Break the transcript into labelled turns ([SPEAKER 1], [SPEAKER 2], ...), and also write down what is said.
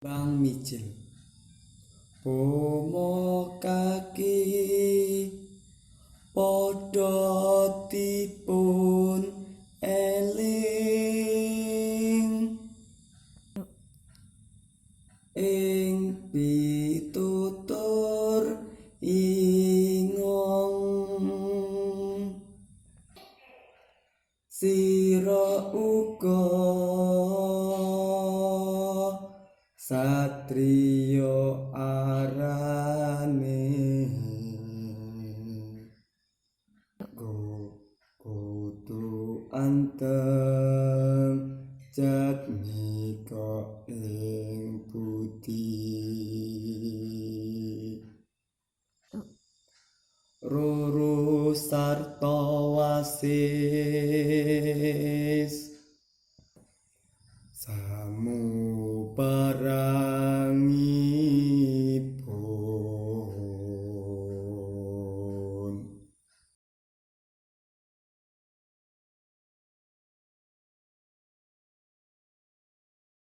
[SPEAKER 1] Bang Micil Pomo kaki padha dipun eling ing pitutur ingong sira uga satriya arane kudu anteng jatnika ing budi ruru sarta wasis samubarang